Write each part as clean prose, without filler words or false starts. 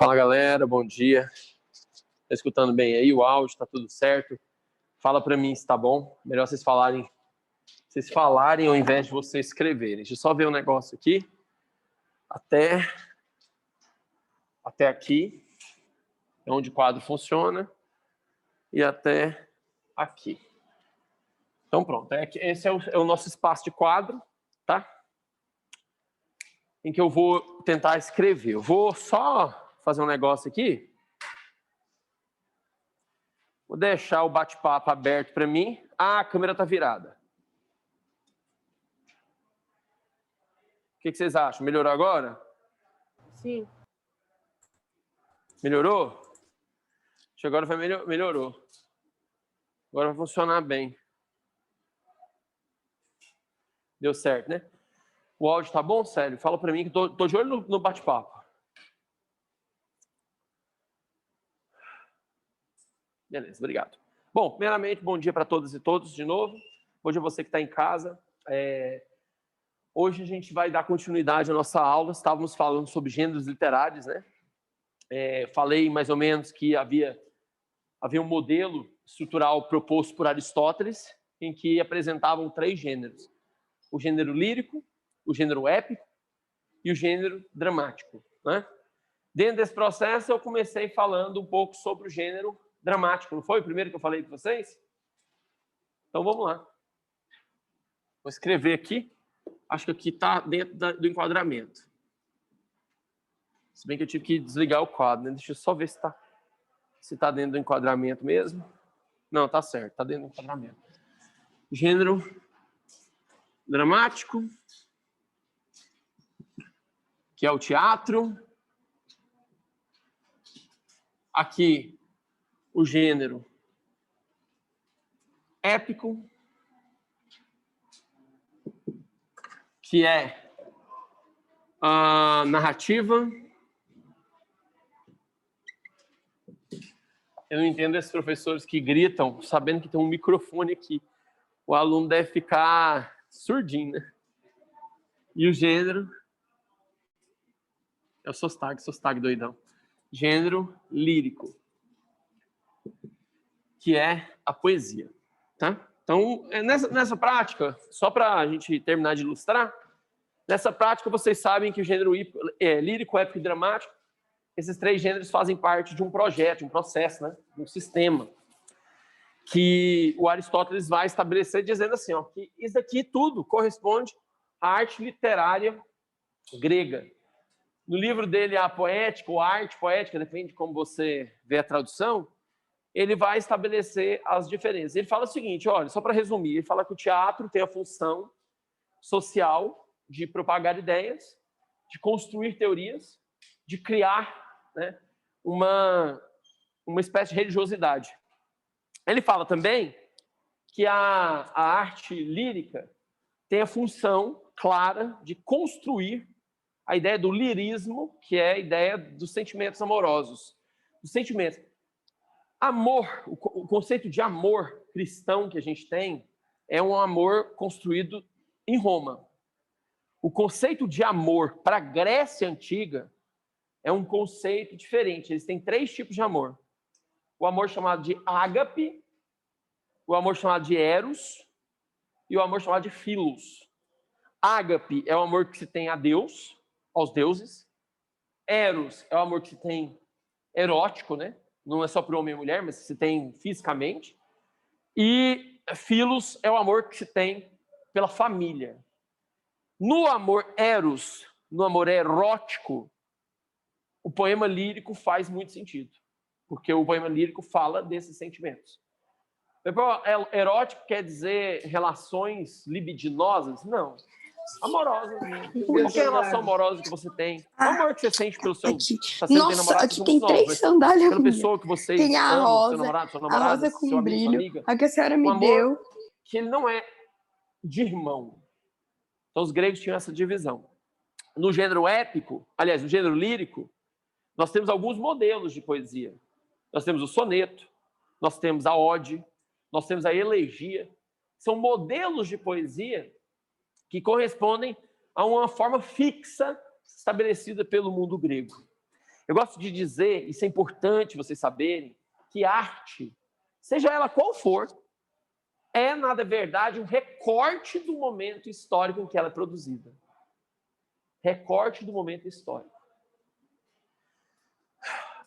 Fala, galera, bom dia. Tá escutando bem aí o áudio? Tá tudo certo? Fala para mim se tá bom. Melhor vocês falarem ao invés de vocês escreverem. Deixa eu só ver um negócio aqui. Até aqui é onde o quadro funciona e até aqui. Então pronto, esse é o nosso espaço de quadro, tá? Em que eu vou tentar escrever. Eu vou só fazer um negócio aqui. Vou deixar o bate-papo aberto para mim. Ah, a câmera está virada. O que vocês acham? Melhorou agora? Sim. Melhorou? Acho que agora melhorou. Agora vai funcionar bem. Deu certo, né? O áudio tá bom, Célio? Fala para mim que tô de olho no bate-papo. Beleza, obrigado. Bom, primeiramente, bom dia para todas e todos de novo. Bom dia a você que está em casa. Hoje a gente vai dar continuidade à nossa aula. Estávamos falando sobre gêneros literários, né? Falei mais ou menos que havia um modelo estrutural proposto por Aristóteles, em que apresentavam 3 gêneros: o gênero lírico, o gênero épico e o gênero dramático, né? Dentro desse processo, eu comecei falando um pouco sobre o gênero dramático, não foi o primeiro que eu falei para vocês? Então vamos lá. Vou escrever aqui. Acho que aqui está dentro do enquadramento. Se bem que eu tive que desligar o quadro, né? Deixa eu só ver se tá dentro do enquadramento mesmo. Não, tá certo, tá dentro do enquadramento. Gênero dramático, que é o teatro. Aqui, o gênero épico, que é a narrativa. Eu não entendo esses professores que gritam, sabendo que tem um microfone aqui. O aluno deve ficar surdinho, né? E o gênero... É o Sostag doidão. Gênero lírico, que é a poesia, tá? Então, nessa prática, só para a gente terminar de ilustrar, nessa prática vocês sabem que o gênero lírico, épico e dramático, esses 3 gêneros fazem parte de um projeto, de um processo, né? De um sistema que o Aristóteles vai estabelecer dizendo assim, ó, que isso aqui tudo corresponde à arte literária grega. No livro dele, A Poética, ou Arte Poética, depende de como você vê a tradução, ele vai estabelecer as diferenças. Ele fala o seguinte, olha, só para resumir, ele fala que o teatro tem a função social de propagar ideias, de construir teorias, de criar, né, uma espécie de religiosidade. Ele fala também que a arte lírica tem a função clara de construir a ideia do lirismo, que é a ideia dos sentimentos amorosos. Dos sentimentos. Amor, o conceito de amor cristão que a gente tem é um amor construído em Roma. O conceito de amor para a Grécia Antiga é um conceito diferente. Eles têm 3 tipos de amor. O amor chamado de ágape, o amor chamado de eros e o amor chamado de philos. Ágape é o amor que se tem a Deus, aos deuses. Eros é o amor que se tem erótico, né? Não é só para o homem e mulher, mas se tem fisicamente. E philos é o amor que se tem pela família. No amor eros, no amor erótico, o poema lírico faz muito sentido, porque o poema lírico fala desses sentimentos. Erótico quer dizer relações libidinosas? Não. Amorosas. Qualquer relação amorosa que você tem. O amor que você sente pelo seu... Tá nossa, aqui tem 3 sandálias pela pessoa que você tem a ama, rosa, seu namorado, sua namorada, a rosa com seu amigo, brilho, sua amiga. a que a senhora me amor deu. Que ele não é de irmão. Então os gregos tinham essa divisão. No gênero épico, aliás, no gênero lírico, nós temos alguns modelos de poesia. Nós temos o soneto, nós temos a ode, nós temos a elegia. São modelos de poesia que correspondem a uma forma fixa estabelecida pelo mundo grego. Eu gosto de dizer, isso é importante vocês saberem, que arte, seja ela qual for, é, na verdade, um recorte do momento histórico em que ela é produzida. Recorte do momento histórico.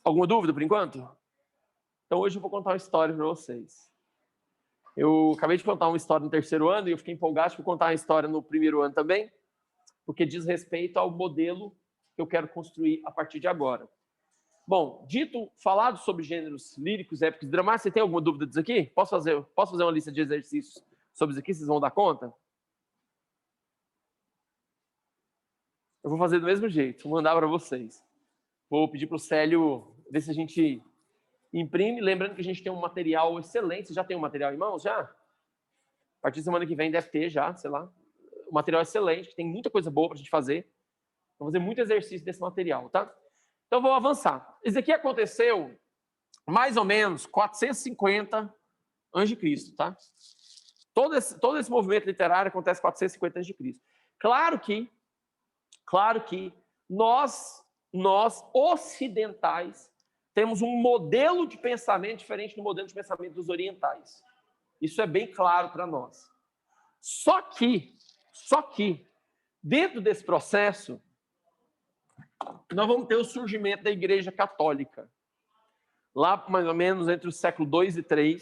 Alguma dúvida por enquanto? Então hoje eu vou contar uma história para vocês. Eu acabei de contar uma história no terceiro ano e eu fiquei empolgado para contar uma história no primeiro ano também, porque diz respeito ao modelo que eu quero construir a partir de agora. Bom, falado sobre gêneros líricos, épicos e dramáticos, você tem alguma dúvida disso aqui? Posso fazer uma lista de exercícios sobre isso aqui? Vocês vão dar conta? Eu vou fazer do mesmo jeito, vou mandar para vocês. Vou pedir para o Célio ver se a gente imprime. Lembrando que a gente tem um material excelente. Você já tem um material em mãos? Já? A partir da semana que vem deve ter já, sei lá. Um material excelente, que tem muita coisa boa para a gente fazer. Vou fazer muito exercício desse material, tá? Então, vou avançar. Isso aqui aconteceu mais ou menos 450 a.C., tá? Todo esse movimento literário acontece 450 a.C. Claro que nós ocidentais, temos um modelo de pensamento diferente do modelo de pensamento dos orientais. Isso é bem claro para nós. Só que, dentro desse processo, nós vamos ter o surgimento da Igreja Católica. Lá, mais ou menos, entre o século II e III,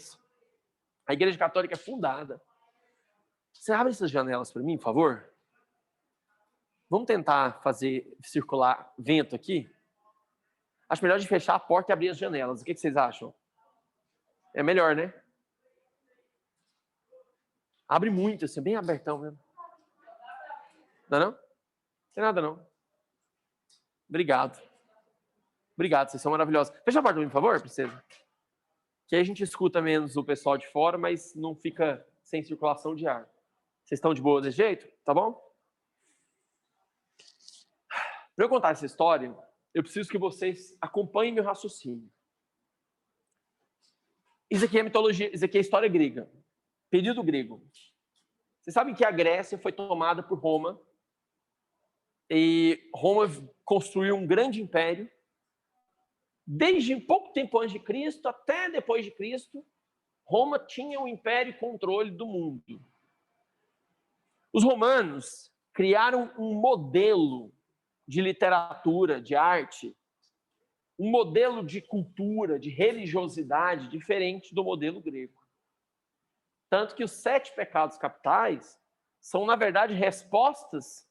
a Igreja Católica é fundada. Você abre essas janelas para mim, por favor? Vamos tentar fazer circular vento aqui? Acho melhor de fechar a porta e abrir as janelas. O que vocês acham? É melhor, né? Abre muito, assim, bem abertão mesmo. Não é não? Não tem nada, não. Obrigado. Obrigado, vocês são maravilhosos. Fecha a porta, por favor, princesa. Que aí a gente escuta menos o pessoal de fora, mas não fica sem circulação de ar. Vocês estão de boa desse jeito? Tá bom? Para eu contar essa história, eu preciso que vocês acompanhem meu raciocínio. Isso aqui é mitologia, isso aqui é história grega. Período grego. Vocês sabem que a Grécia foi tomada por Roma. E Roma construiu um grande império. Desde pouco tempo antes de Cristo até depois de Cristo, Roma tinha o império e controle do mundo. Os romanos criaram um modelo de literatura, de arte, um modelo de cultura, de religiosidade diferente do modelo grego. Tanto que os 7 pecados capitais são, na verdade, respostas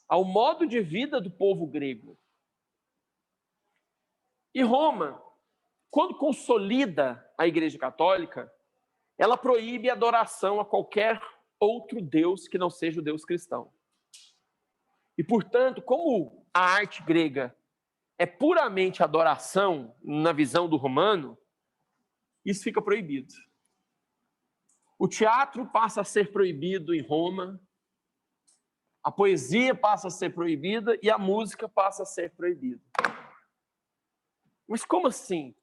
ao modo de vida do povo grego. E Roma, quando consolida a Igreja Católica, ela proíbe a adoração a qualquer outro Deus que não seja o Deus cristão. E, portanto, como a arte grega é puramente adoração na visão do romano, isso fica proibido. O teatro passa a ser proibido em Roma, a poesia passa a ser proibida e a música passa a ser proibida. Mas como assim?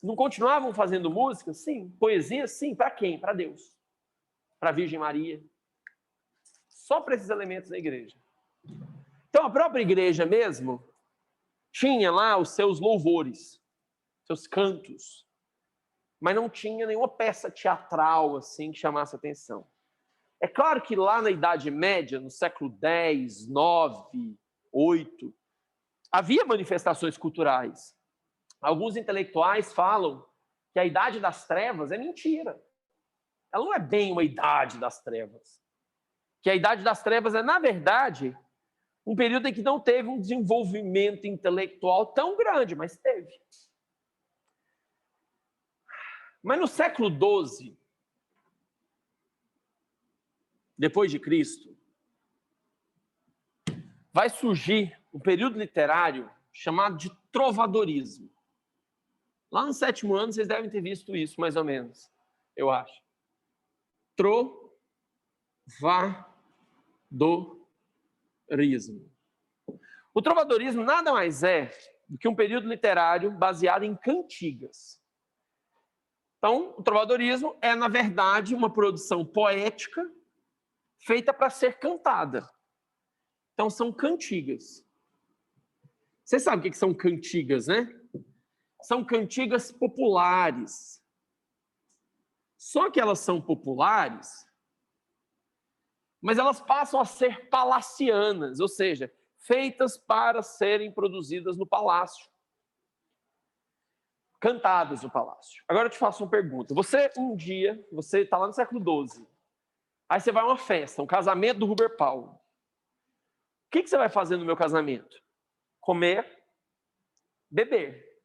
Não continuavam fazendo música? Sim. Poesia? Sim. Para quem? Para Deus. Para a Virgem Maria. Só para esses elementos da igreja. Então, a própria igreja mesmo tinha lá os seus louvores, seus cantos, mas não tinha nenhuma peça teatral assim que chamasse atenção. É claro que lá na Idade Média, no século X, IX, VIII, havia manifestações culturais. Alguns intelectuais falam que a Idade das Trevas é mentira. Ela não é bem uma Idade das Trevas. Que a Idade das Trevas é, na verdade, um período em que não teve um desenvolvimento intelectual tão grande, mas teve. Mas no século XII, depois de Cristo, vai surgir um período literário chamado de trovadorismo. Lá no 7º ano, vocês devem ter visto isso, mais ou menos, eu acho. Trovadorismo. O trovadorismo nada mais é do que um período literário baseado em cantigas. Então, o trovadorismo é, na verdade, uma produção poética feita para ser cantada. Então, são cantigas. Você sabe o que são cantigas, né? São cantigas populares. Só que elas são populares, mas elas passam a ser palacianas, ou seja, feitas para serem produzidas no palácio. Cantadas no palácio. Agora eu te faço uma pergunta. Você está lá no século XII, aí você vai a uma festa, um casamento do Huber Paulo. O que você vai fazer no meu casamento? Comer, beber.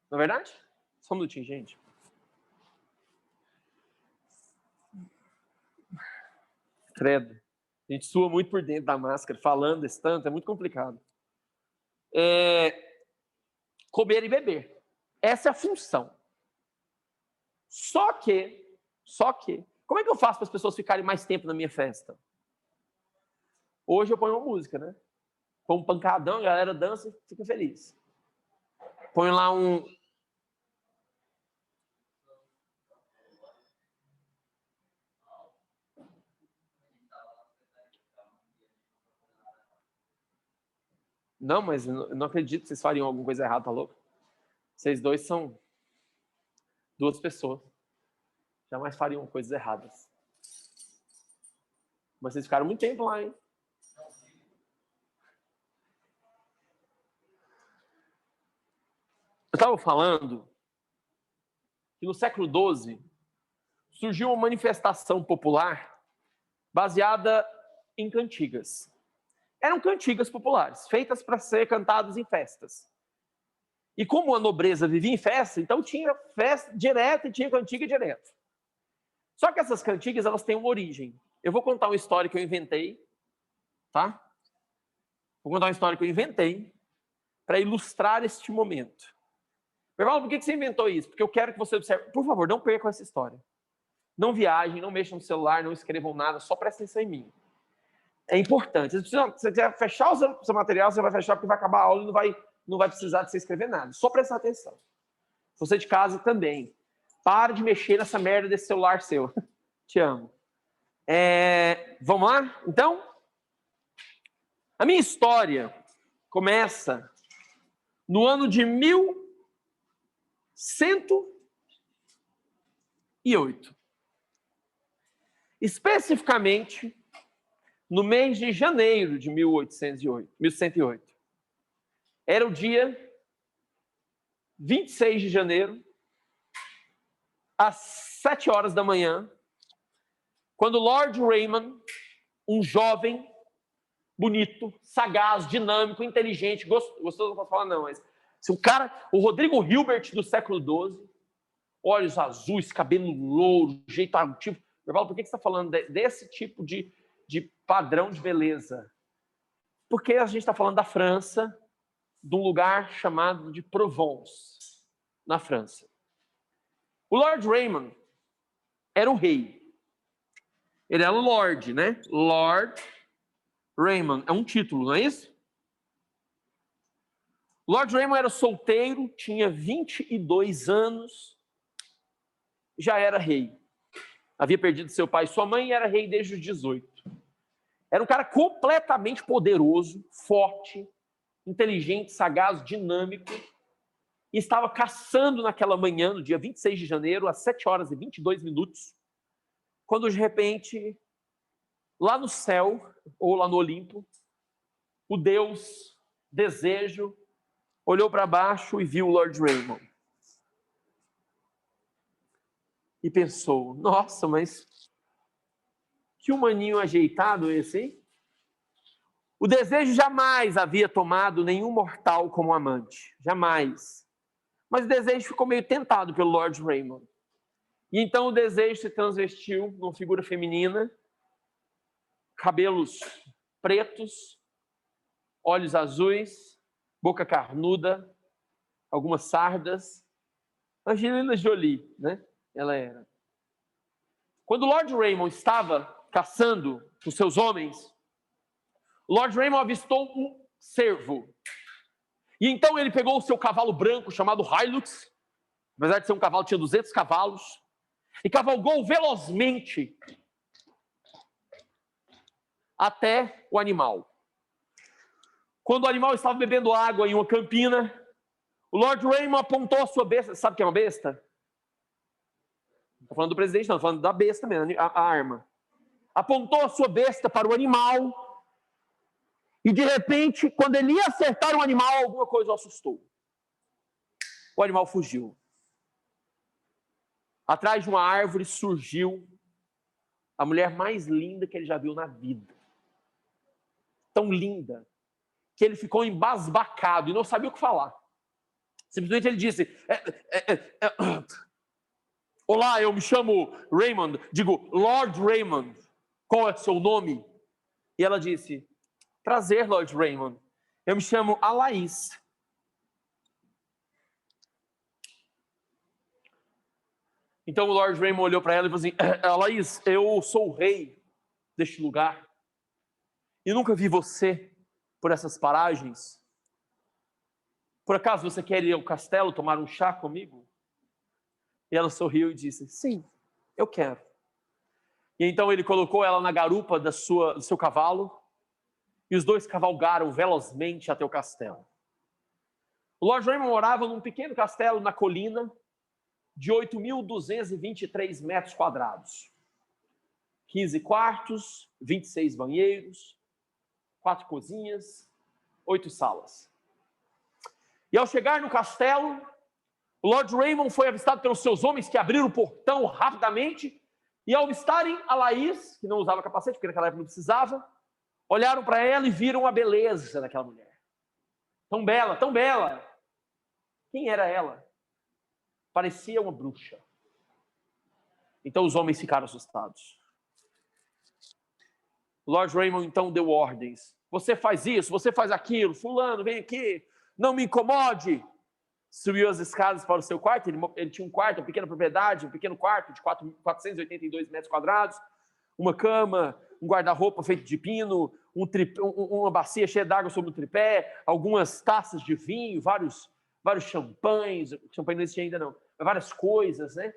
Não é verdade? Só um minutinho, gente. Credo. A gente sua muito por dentro da máscara, falando esse tanto, é muito complicado. Comer e beber. Essa é a função. Só que, como é que eu faço para as pessoas ficarem mais tempo na minha festa? Hoje eu ponho uma música, né? Põe um pancadão, a galera dança e fica feliz. Põe lá um... Não, mas eu não acredito que vocês fariam alguma coisa errada, tá louco? Vocês dois são duas pessoas. Jamais fariam coisas erradas. Mas vocês ficaram muito tempo lá, hein? Eu estava falando que no século XII surgiu uma manifestação popular baseada em cantigas. Eram cantigas populares, feitas para ser cantadas em festas. E como a nobreza vivia em festa, então tinha festa direta e tinha cantiga direto. Só que essas cantigas, elas têm uma origem. Eu vou contar uma história que eu inventei, tá? Vou contar uma história que eu inventei para ilustrar este momento. Perval, por que você inventou isso? Porque eu quero que você observe. Por favor, não percam essa história. Não viajem, não mexam no celular, não escrevam nada, só prestem atenção em mim. É importante. Se você quiser fechar o seu material, você vai fechar porque vai acabar a aula e não vai precisar de você escrever nada. Só prestar atenção. Você de casa também. Para de mexer nessa merda desse celular seu. Te amo. Vamos lá? Então, a minha história começa no ano de 1108. Especificamente, no mês de janeiro de 1108. Era o dia 26 de janeiro, às 7 horas da manhã, quando Lord Raymond, um jovem, bonito, sagaz, dinâmico, inteligente, gostoso não posso falar não, mas o Rodrigo Hilbert do século XII, olhos azuis, cabelo louro, jeito altivo. Por que você está falando desse tipo de padrão de beleza? Porque a gente está falando da França, de um lugar chamado de Provence, na França. O Lord Raymond era o rei. Ele era o Lord, né? Lord Raymond. É um título, não é isso? Lord Raymond era solteiro, tinha 22 anos, já era rei. Havia perdido seu pai e sua mãe e era rei desde os 18. Era um cara completamente poderoso, forte, inteligente, sagaz, dinâmico, e estava caçando naquela manhã, no dia 26 de janeiro, às 7 horas e 22 minutos, quando de repente, lá no céu, ou lá no Olimpo, o Deus Desejo olhou para baixo e viu o Lord Raymond. E pensou, nossa, mas que humaninho ajeitado esse, hein? O Desejo jamais havia tomado nenhum mortal como amante. Jamais. Mas o Desejo ficou meio tentado pelo Lord Raymond. E então o Desejo se transvestiu numa figura feminina, cabelos pretos, olhos azuis, boca carnuda, algumas sardas. Angelina Jolie, né? Ela era. Quando o Lord Raymond estava caçando os seus homens, o Lord Raymond avistou um cervo. E então ele pegou o seu cavalo branco, chamado Hilux, apesar de ser um cavalo, tinha 200 cavalos, e cavalgou velozmente até o animal. Quando o animal estava bebendo água em uma campina, o Lord Raymond apontou a sua besta. Sabe o que é uma besta? Não estou falando do presidente, não. Estou falando da besta mesmo, a arma. Apontou a sua besta para o animal. E, de repente, quando ele ia acertar o animal, alguma coisa o assustou. O animal fugiu. Atrás de uma árvore surgiu a mulher mais linda que ele já viu na vida. Tão linda que ele ficou embasbacado e não sabia o que falar. Simplesmente ele disse: olá, eu me chamo Raymond, digo, Lord Raymond, qual é o seu nome? E ela disse: prazer, Lord Raymond, eu me chamo Alaís. Então o Lord Raymond olhou para ela e falou assim: Alaís, eu sou o rei deste lugar e nunca vi você por essas paragens. Por acaso você quer ir ao castelo tomar um chá comigo? E ela sorriu e disse: sim, eu quero. E então ele colocou ela na garupa do seu cavalo e os dois cavalgaram velozmente até o castelo. O Lord Raymond morava num pequeno castelo na colina de 8.223 metros quadrados. 15 quartos, 26 banheiros, 4 cozinhas, 8 salas. E ao chegar no castelo, o Lord Raymond foi avistado pelos seus homens que abriram o portão rapidamente e ao avistarem a Laís, que não usava capacete, porque naquela época não precisava, olharam para ela e viram a beleza daquela mulher. Tão bela, tão bela. Quem era ela? Parecia uma bruxa. Então os homens ficaram assustados. O Lord Raymond então deu ordens. Você faz isso, você faz aquilo, fulano, vem aqui, não me incomode. Subiu as escadas para o seu quarto, ele tinha um quarto, uma pequena propriedade, um pequeno quarto de 482 metros quadrados, uma cama, um guarda-roupa feito de pino, uma bacia cheia d'água sobre o tripé, algumas taças de vinho, vários champanhes, champanhe não existia ainda não, mas várias coisas, né?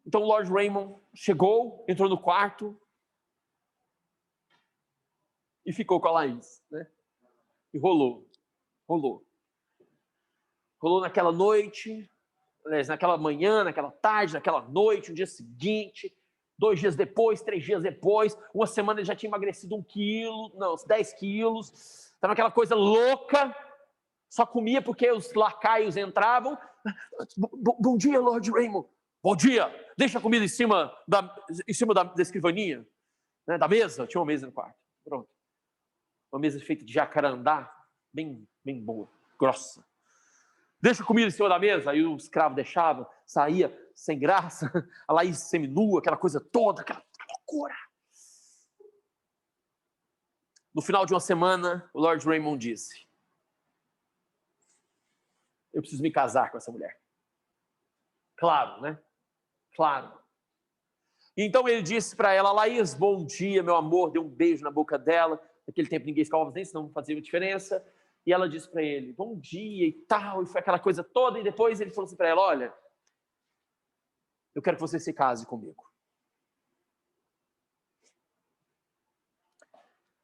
Então o Lord Raymond chegou, entrou no quarto e ficou com a Laís, né? E rolou naquela noite, naquela manhã, naquela tarde, naquela noite, no dia seguinte, 2 dias depois, 3 dias depois, uma semana ele já tinha emagrecido 1 quilo, não, 10 quilos, estava aquela coisa louca, só comia porque os lacaios entravam. Bom dia, Lord Raymond. Bom dia, deixa a comida em cima da escrivaninha, né, da mesa, tinha uma mesa no quarto, pronto. Uma mesa feita de jacarandá, bem boa, grossa. Deixa a comida em cima da mesa, aí o escravo deixava, saía sem graça, a Laís seminua, aquela coisa toda, aquela loucura. No final de uma semana, o Lord Raymond disse: eu preciso me casar com essa mulher. Claro, né? Claro. E então ele disse para ela: Laís, bom dia, meu amor, deu um beijo na boca dela. Naquele tempo ninguém escovava os dentes, não fazia diferença. E ela disse para ele, bom dia e tal, e foi aquela coisa toda, e depois ele falou assim para ela: olha, eu quero que você se case comigo.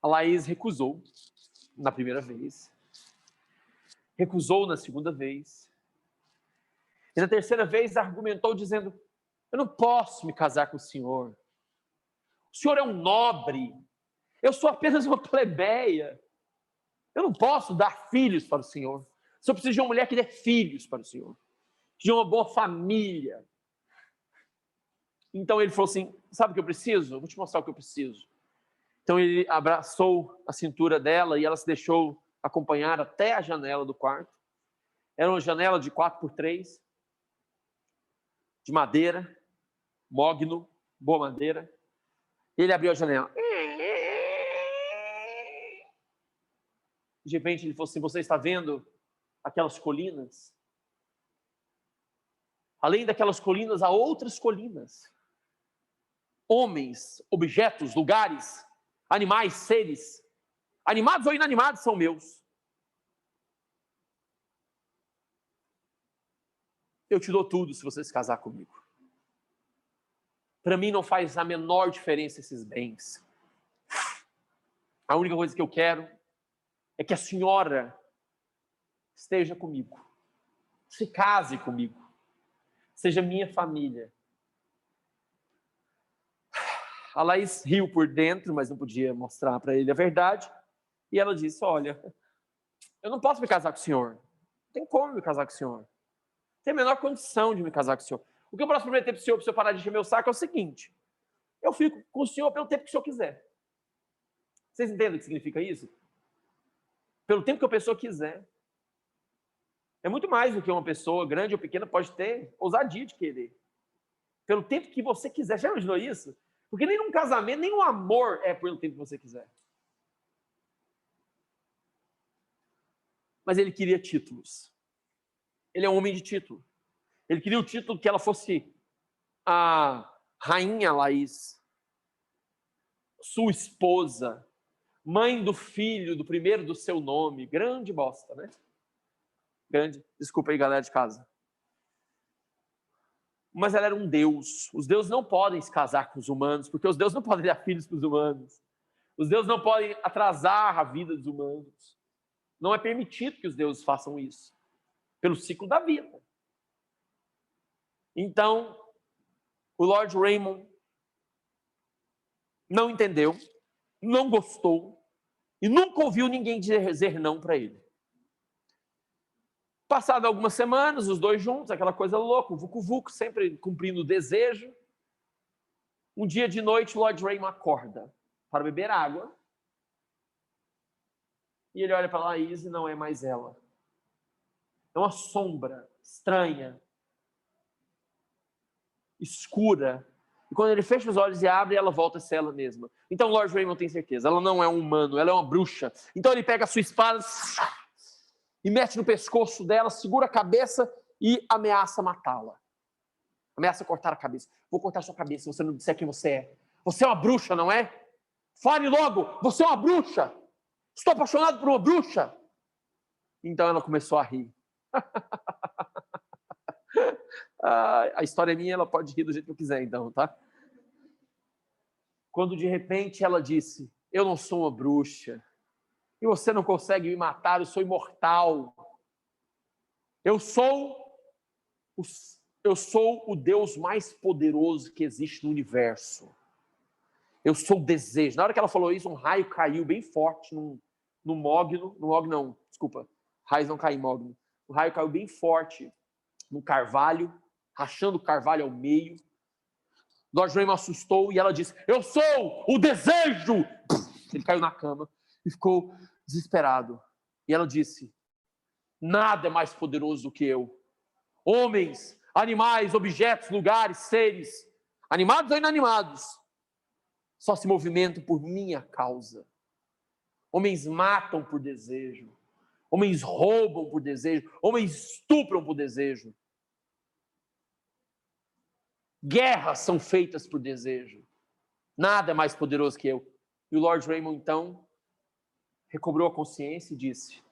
A Laís recusou na primeira vez, recusou na segunda vez, e na terceira vez argumentou dizendo: eu não posso me casar com o senhor é um nobre, eu sou apenas uma plebeia. Eu não posso dar filhos para o Senhor. O Senhor precisa de uma mulher que dê filhos para o Senhor. De uma boa família. Então ele falou assim, sabe o que eu preciso? Eu vou te mostrar o que eu preciso. Então ele abraçou a cintura dela e ela se deixou acompanhar até a janela do quarto. Era uma janela de 4x3, de madeira, mogno, boa madeira. Ele abriu a janela. De repente ele falou assim, você está vendo aquelas colinas? Além daquelas colinas, há outras colinas. Homens, objetos, lugares, animais, seres, animados ou inanimados, são meus. Eu te dou tudo se você se casar comigo. Para mim não faz a menor diferença esses bens. A única coisa que eu quero é que a senhora esteja comigo. Se case comigo. Seja minha família. A Laís riu por dentro, mas não podia mostrar para ele a verdade. E ela disse, olha, eu não posso me casar com o senhor. Não tem como me casar com o senhor. Não tem a menor condição de me casar com o senhor. O que eu posso prometer para o senhor parar de encher meu saco é o seguinte. Eu fico com o senhor pelo tempo que o senhor quiser. Vocês entendem o que significa isso? Pelo tempo que a pessoa quiser. É muito mais do que uma pessoa, grande ou pequena, pode ter ousadia de querer. Pelo tempo que você quiser. Já imaginou isso? Porque nem num casamento, nem um amor é pelo tempo que você quiser. Mas ele queria títulos. Ele é um homem de título. Ele queria o título que ela fosse a rainha Laís, sua esposa, mãe do filho, do primeiro do seu nome. Grande bosta, né? Grande. Desculpa aí, galera de casa. Mas ela era um deus. Os deuses não podem se casar com os humanos, porque os deuses não podem dar filhos para os humanos. Os deuses não podem atrasar a vida dos humanos. Não é permitido que os deuses façam isso. Pelo ciclo da vida. Então, o Lord Raymond não entendeu, não gostou e nunca ouviu ninguém dizer não para ele. Passado algumas semanas, os dois juntos, aquela coisa louca, o vucu-vucu, sempre cumprindo o desejo. Um dia de noite, o Lord Raymond acorda para beber água. E ele olha para Laís e não é mais ela. É uma sombra estranha, escura. E quando ele fecha os olhos e abre, ela volta a ser ela mesma. Então o Lord Raymond tem certeza, ela não é um humano, ela é uma bruxa. Então ele pega a sua espada e mete no pescoço dela, segura a cabeça e ameaça matá-la. Ameaça cortar a cabeça. Vou cortar a sua cabeça se você não disser quem você é. Você é uma bruxa, não é? Fale logo, você é uma bruxa. Estou apaixonado por uma bruxa. Então ela começou a rir. A história é minha, ela pode rir do jeito que eu quiser, então, tá? Quando de repente ela disse, eu não sou uma bruxa, e você não consegue me matar, eu sou imortal. Eu sou o Deus mais poderoso que existe no universo. Eu sou o desejo. Na hora que ela falou isso, um raio caiu bem forte no mogno. No mogno não, desculpa. Raios não caem em mogno. O raio caiu bem forte no carvalho, rachando o carvalho ao meio. Lord Raymond assustou e ela disse, eu sou o desejo! Ele caiu na cama e ficou desesperado. E ela disse, nada é mais poderoso do que eu. Homens, animais, objetos, lugares, seres, animados ou inanimados, só se movimentam por minha causa. Homens matam por desejo. Homens roubam por desejo. Homens estupram por desejo. Guerras são feitas por desejo. Nada é mais poderoso que eu. E o Lord Raymond, então, recobrou a consciência e disse,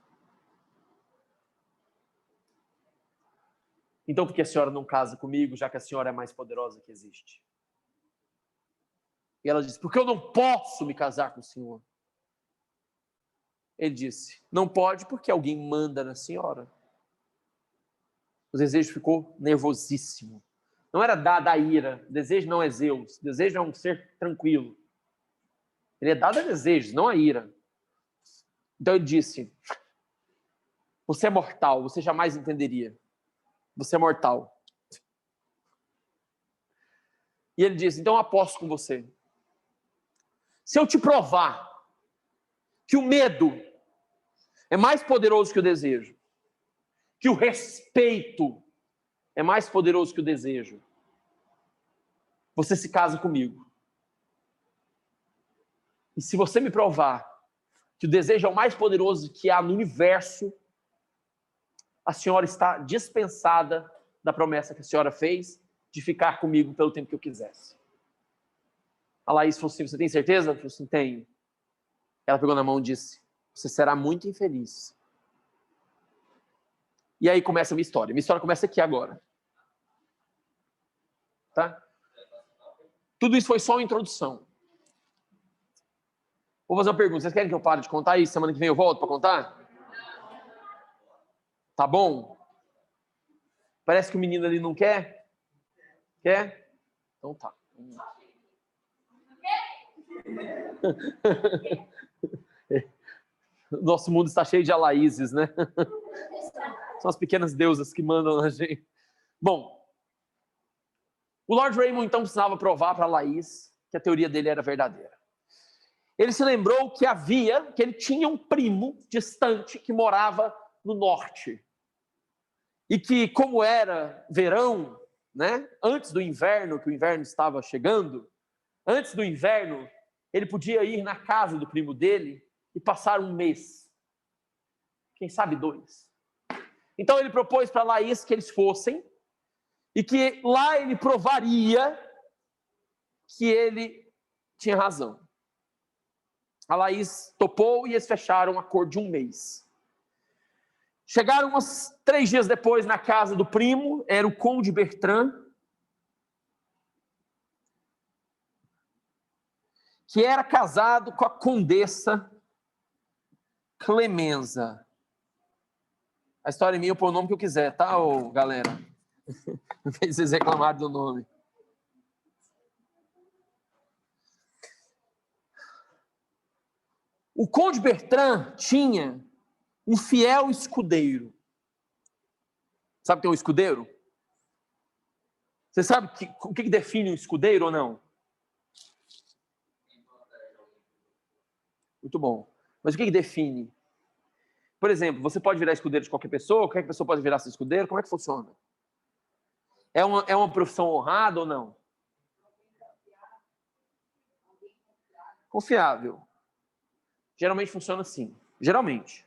então por que a senhora não casa comigo, já que a senhora é a mais poderosa que existe? E ela disse, porque eu não posso me casar com o senhor. Ele disse, não pode porque alguém manda na senhora. O desejo ficou nervosíssimo. Não era da ira. O desejo não é Zeus. O desejo é um ser tranquilo. Ele é dado a desejos, não a ira. Então ele disse, você é mortal, você jamais entenderia. Você é mortal. E ele disse, então eu aposto com você. Se eu te provar que o medo é mais poderoso que o desejo, que o respeito é mais poderoso que o desejo, você se casa comigo. E se você me provar que o desejo é o mais poderoso que há no universo, a senhora está dispensada da promessa que a senhora fez de ficar comigo pelo tempo que eu quisesse. A Laís falou assim, você tem certeza? Eu falei assim, tenho. Ela pegou na mão e disse, você será muito infeliz. E aí começa a minha história. Minha história começa aqui agora. Tá? Tudo isso foi só uma introdução. Vou fazer uma pergunta. Vocês querem que eu pare de contar isso? Semana que vem eu volto para contar? Tá bom? Parece que o menino ali não quer? Quer? Então tá. Nosso mundo está cheio de Alaíses, né? São as pequenas deusas que mandam na gente. Bom, o Lord Raymond então precisava provar para Laís que a teoria dele era verdadeira. Ele se lembrou que ele tinha um primo distante que morava no norte. E que, como era verão, né, antes do inverno, que o inverno estava chegando, antes do inverno, ele podia ir na casa do primo dele e passar um mês. Quem sabe 2. Então ele propôs para Laís que eles fossem e que lá ele provaria que ele tinha razão. A Laís topou e eles fecharam um acordo de um mês. Chegaram uns 3 dias depois na casa do primo, era o Conde Bertrand, que era casado com a Condessa Clemenza. A história é minha, eu pôr o nome que eu quiser, tá, galera? Não fez vocês reclamarem do nome. O Conde Bertrand tinha um fiel escudeiro. Sabe o que é um escudeiro? Você sabe o que define um escudeiro ou não? Muito bom. Mas o que define? Por exemplo, você pode virar escudeiro de qualquer pessoa pode virar seu escudeiro? Como é que funciona? É uma profissão honrada ou não? Confiável. Geralmente funciona assim. Geralmente.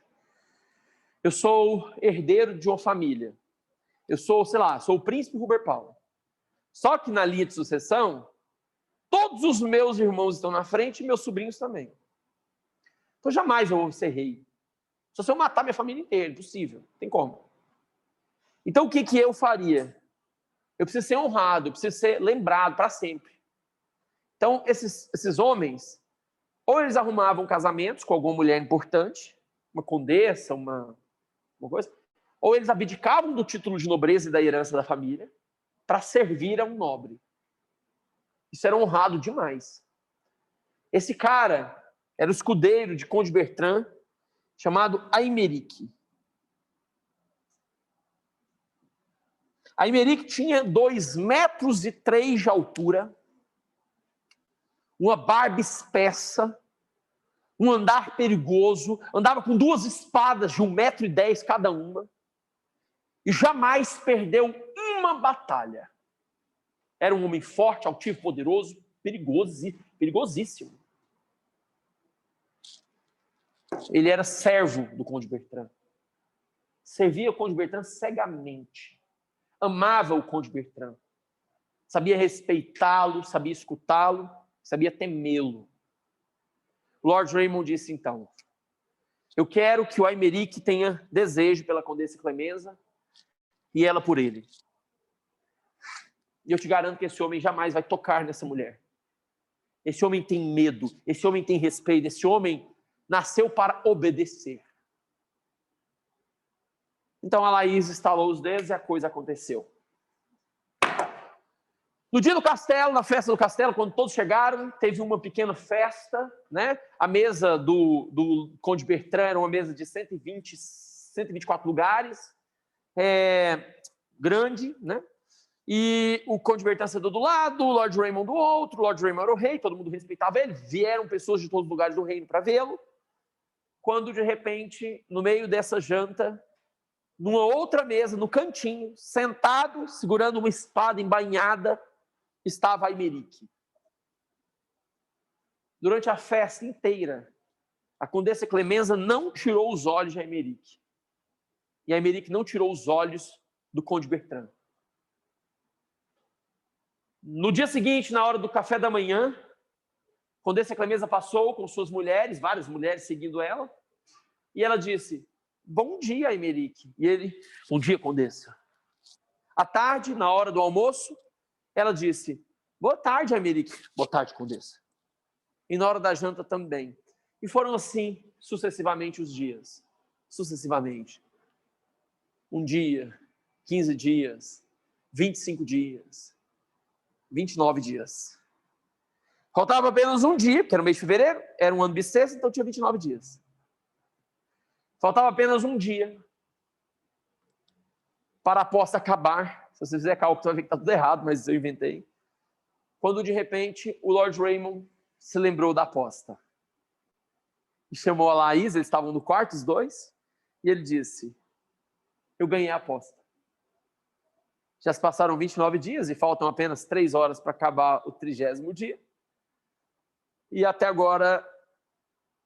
Eu sou herdeiro de uma família. Eu sou, sou o príncipe Rubert Paulo. Só que na linha de sucessão, todos os meus irmãos estão na frente e meus sobrinhos também. Então jamais eu vou ser rei. Só se eu matar minha família inteira, impossível. Não tem como. Então o que eu faria? Eu preciso ser honrado, eu preciso ser lembrado para sempre. Então esses homens, ou eles arrumavam casamentos com alguma mulher importante, uma condessa, uma coisa, ou eles abdicavam do título de nobreza e da herança da família para servir a um nobre. Isso era honrado demais. Esse cara era o escudeiro de Conde Bertrand, chamado Aymeric. Aymeric tinha 2,3 metros de altura, uma barba espessa, um andar perigoso, andava com 2 espadas de 1,10 metro cada uma, e jamais perdeu uma batalha. Era um homem forte, altivo, poderoso, perigosíssimo. Ele era servo do Conde Bertrand. Servia o Conde Bertrand cegamente. Amava o Conde Bertrand. Sabia respeitá-lo, sabia escutá-lo, sabia temê-lo. Lord Raymond disse então: eu quero que o Aymeric tenha desejo pela Condessa Clemenza e ela por ele. E eu te garanto que esse homem jamais vai tocar nessa mulher. Esse homem tem medo, esse homem tem respeito, esse homem nasceu para obedecer. Então a Laís estalou os dedos e a coisa aconteceu. No dia do castelo, na festa do castelo, quando todos chegaram, teve uma pequena festa, né? A mesa do Conde Bertrand era uma mesa de 124 lugares, grande, né? E o Conde Bertrand sentou do lado, o Lord Raymond do outro, o Lord Raymond era o rei, todo mundo respeitava ele, vieram pessoas de todos os lugares do reino para vê-lo, quando de repente, no meio dessa janta, numa outra mesa, no cantinho, sentado, segurando uma espada embainhada, estava Aymeric. Durante a festa inteira, a Condessa Clemenza não tirou os olhos de Aymeric. E Aymeric não tirou os olhos do Conde Bertrand. No dia seguinte, na hora do café da manhã, a Condessa Clemenza passou com suas mulheres, várias mulheres seguindo ela, e ela disse: bom dia, Aymeric. E ele: bom dia, Condessa. À tarde, na hora do almoço, ela disse: boa tarde, Aymeric. Boa tarde, Condessa. E na hora da janta também. E foram assim, sucessivamente, os dias. Sucessivamente. 1 dia, 15 dias, 25 dias, 29 dias. Faltava apenas 1 dia, que era o mês de fevereiro, era um ano bissexto, então tinha 29 dias. Faltava apenas 1 dia para a aposta acabar. Se você fizer cálculo, você vai ver que está tudo errado, mas eu inventei. Quando, de repente, o Lord Raymond se lembrou da aposta. E chamou a Laís, eles estavam no quarto, os dois, e ele disse: eu ganhei a aposta. Já se passaram 29 dias e faltam apenas 3 horas para acabar o 30º dia. E até agora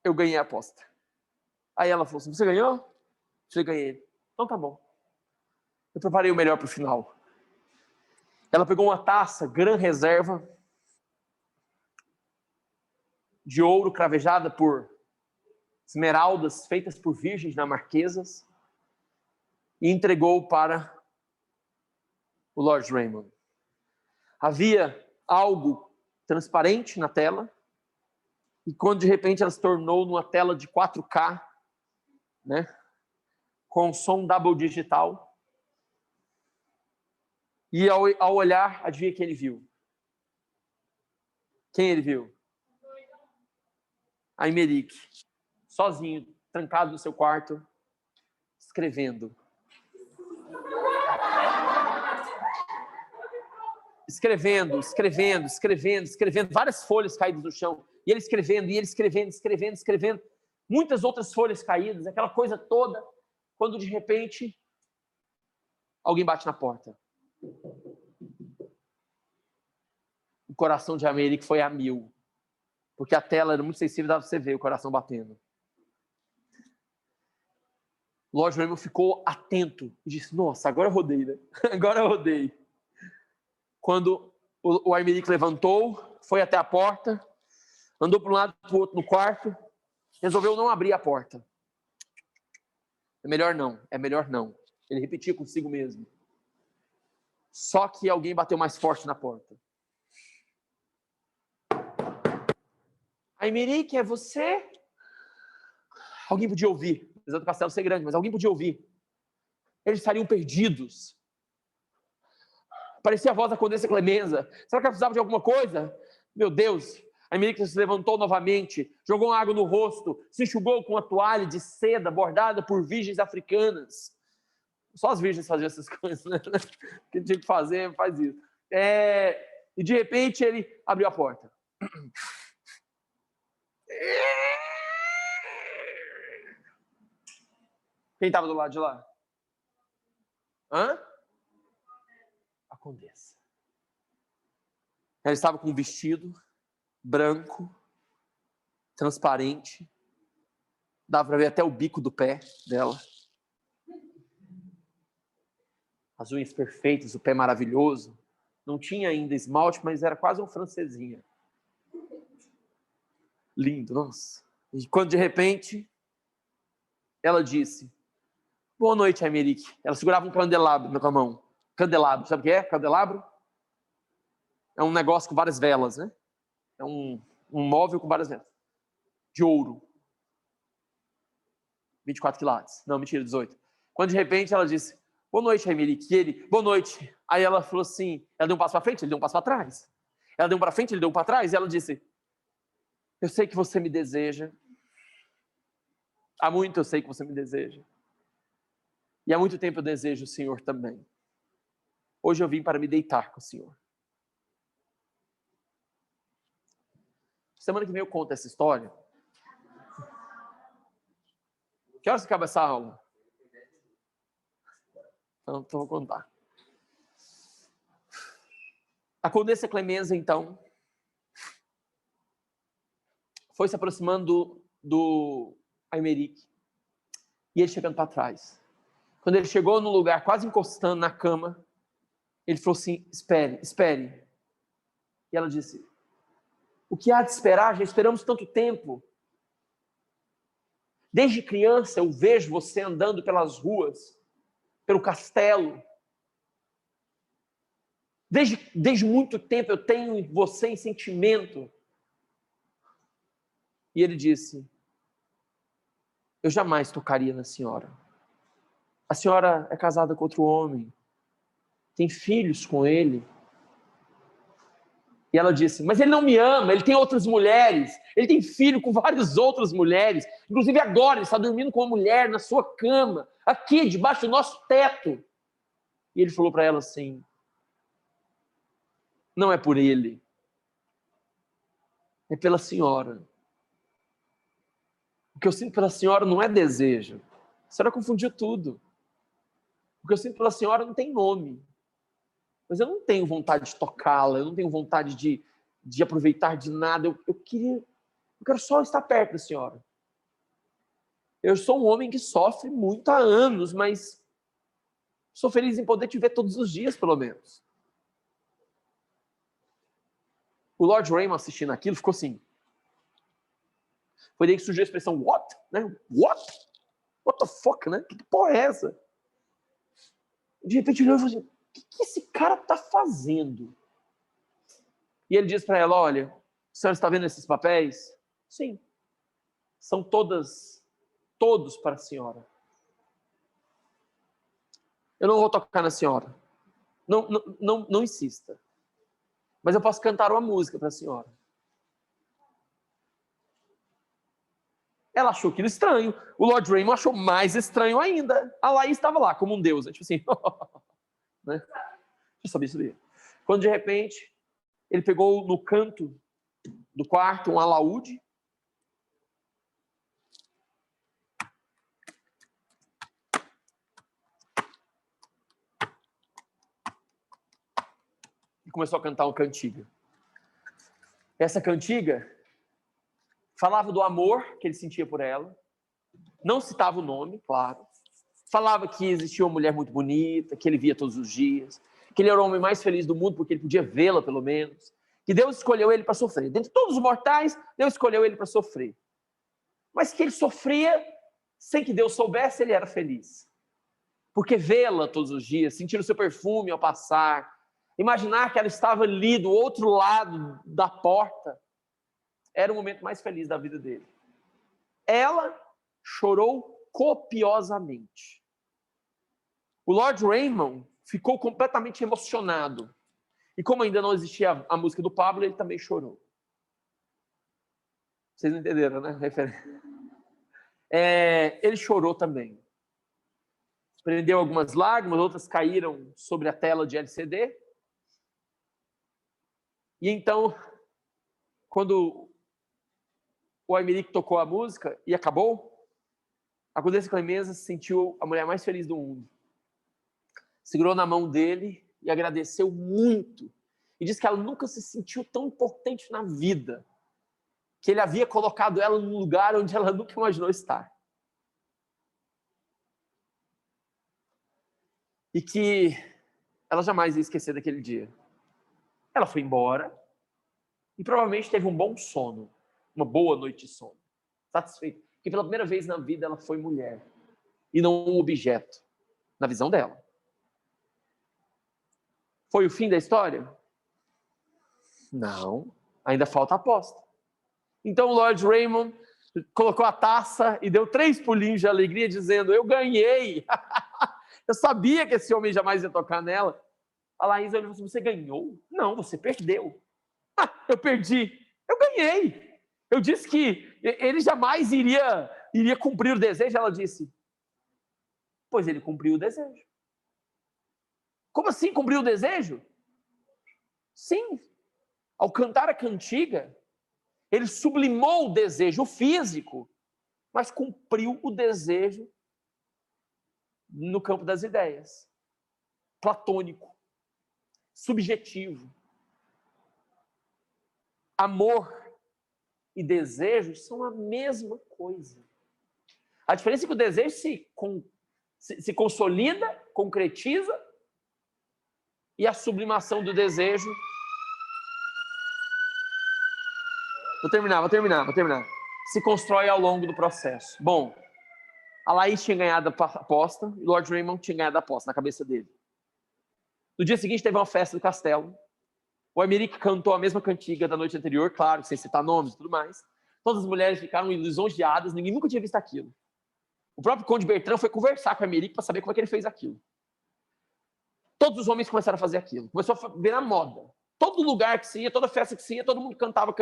eu ganhei a aposta. Aí ela falou assim: você ganhou? Eu falei: ganhei. Então tá bom. Eu preparei o melhor para o final. Ela pegou uma taça Gran Reserva de ouro cravejada por esmeraldas feitas por virgens dinamarquesas e entregou para o Lord Raymond. Havia algo transparente na tela e quando de repente ela se tornou numa tela de 4K, né, com som double digital, e ao olhar, adivinha quem ele viu? Quem ele viu? Aymeric, sozinho, trancado no seu quarto, escrevendo. Escrevendo, várias folhas caídas no chão. E ele escrevendo. Muitas outras folhas caídas, aquela coisa toda, quando de repente alguém bate na porta. O coração de Aymeric foi a 1000, porque a tela era muito sensível, dava pra você ver o coração batendo. O Lord Raymond ficou atento e disse: nossa, agora eu rodei, né? Agora eu rodei. Quando o Aymeric levantou, foi até a porta, andou para um lado e para o outro no quarto, resolveu não abrir a porta. É melhor não. Ele repetia consigo mesmo. Só que alguém bateu mais forte na porta. Aymeric, é você? Alguém podia ouvir, apesar do castelo ser grande, mas alguém podia ouvir. Eles estariam perdidos. Parecia a voz da Condessa Clemenza. Será que ela precisava de alguma coisa? Meu Deus! Aymeric se levantou novamente, jogou água no rosto, se enxugou com uma toalha de seda bordada por virgens africanas. Só as virgens faziam essas coisas, né? O que tinha que fazer, faz isso. E de repente ele abriu a porta. Quem estava do lado de lá? A Condessa. Ela estava com um vestido branco, transparente, dava para ver até o bico do pé dela. As unhas perfeitas, o pé maravilhoso. Não tinha ainda esmalte, mas era quase uma francesinha. Lindo, nossa. E quando de repente ela disse: boa noite, Aymeric. Ela segurava um candelabro com a mão. Candelabro, sabe o que é? Candelabro? É um negócio com várias velas, né? É um móvel com várias velas. De ouro. 24 quilates. Não, mentira, 18. Quando de repente ela disse: boa noite, Aymeric. E ele: boa noite. Aí ela falou assim, ela deu um passo para frente, ele deu um passo para trás. Ela deu um para frente, ele deu um para trás. E ela disse: eu sei que você me deseja. Há muito eu sei que você me deseja. E há muito tempo eu desejo o Senhor também. Hoje eu vim para me deitar com o Senhor. Semana que vem eu conto essa história. Que horas acaba essa aula? Então vou contar. A Condessa Clemenza, então, foi se aproximando do Aymeric. E ele chegando para trás. Quando ele chegou no lugar, quase encostando na cama, ele falou assim: espere. E ela disse: o que há de esperar? Já esperamos tanto tempo. Desde criança eu vejo você andando pelas ruas, pelo castelo. Desde muito tempo eu tenho você em sentimento. E ele disse: eu jamais tocaria na senhora. A senhora é casada com outro homem, tem filhos com ele. E ela disse, mas ele não me ama, ele tem outras mulheres, ele tem filho com várias outras mulheres, inclusive agora ele está dormindo com uma mulher na sua cama, aqui debaixo do nosso teto. E ele falou para ela assim, não é por ele, é pela senhora. O que eu sinto pela senhora não é desejo. A senhora confundiu tudo. O que eu sinto pela senhora não tem nome. Mas eu não tenho vontade de tocá-la, eu não tenho vontade de aproveitar de nada. Eu quero só estar perto da senhora. Eu sou um homem que sofre muito há anos, mas sou feliz em poder te ver todos os dias, pelo menos. O Lord Raymond assistindo aquilo ficou assim. Foi daí que surgiu a expressão what? Né? What? What the fuck, né? Que porra é essa? De repente ele olhou e falou assim, o que esse cara está fazendo? E ele diz para ela, olha, a senhora está vendo esses papéis? Sim. São todos para a senhora. Eu não vou tocar na senhora. Não insista. Mas eu posso cantar uma música para a senhora. Ela achou aquilo estranho. O Lord Raymond achou mais estranho ainda. A Laís estava lá, como um deus. Tipo assim, né? Eu sabia. Quando, de repente, ele pegou no canto do quarto um alaúde. E começou a cantar uma cantiga. Essa cantiga falava do amor que ele sentia por ela. Não citava o nome, claro. Falava que existia uma mulher muito bonita, que ele via todos os dias, que ele era o homem mais feliz do mundo porque ele podia vê-la, pelo menos, que Deus escolheu ele para sofrer. Dentre todos os mortais, Deus escolheu ele para sofrer. Mas que ele sofria sem que Deus soubesse, ele era feliz. Porque vê-la todos os dias, sentir o seu perfume ao passar, imaginar que ela estava ali do outro lado da porta, era o momento mais feliz da vida dele. Ela chorou copiosamente. O Lord Raymond ficou completamente emocionado. E como ainda não existia a música do Pablo, ele também chorou. Vocês não entenderam, né? Ele chorou também. Prendeu algumas lágrimas, outras caíram sobre a tela de LCD. E então, quando o Aymeric tocou a música e acabou, a Condessa Clemenza se sentiu a mulher mais feliz do mundo. Segurou na mão dele e agradeceu muito. E disse que ela nunca se sentiu tão importante na vida, que ele havia colocado ela num lugar onde ela nunca imaginou estar. E que ela jamais ia esquecer daquele dia. Ela foi embora e provavelmente teve um bom sono, uma boa noite de sono, satisfeita. Porque pela primeira vez na vida ela foi mulher e não um objeto, na visão dela. Foi o fim da história? Não, ainda falta a aposta. Então o Lord Raymond colocou a taça e deu 3 pulinhos de alegria, dizendo, eu ganhei. Eu sabia que esse homem jamais ia tocar nela. A Laís olhou e falou, você ganhou? Não, você perdeu. Eu perdi. Eu ganhei. Eu disse que ele jamais iria cumprir o desejo. Ela disse, pois ele cumpriu o desejo. Como assim cumpriu o desejo? Sim. Ao cantar a cantiga, ele sublimou o desejo físico, mas cumpriu o desejo no campo das ideias. Platônico. Subjetivo. Amor e desejo são a mesma coisa. A diferença é que o desejo se consolida, concretiza, e a sublimação do desejo... Vou terminar. Se constrói ao longo do processo. Bom, a Laís tinha ganhado a aposta e o Lord Raymond tinha ganhado a aposta na cabeça dele. No dia seguinte teve uma festa do castelo. O Aymeric cantou a mesma cantiga da noite anterior, claro, sem citar nomes e tudo mais. Todas as mulheres ficaram lisonjeadas, ninguém nunca tinha visto aquilo. O próprio Conde Bertrand foi conversar com o Aymeric para saber como é que ele fez aquilo. Todos os homens começaram a fazer aquilo. Começou a virar moda. Todo lugar que se ia, toda festa que se ia, todo mundo cantava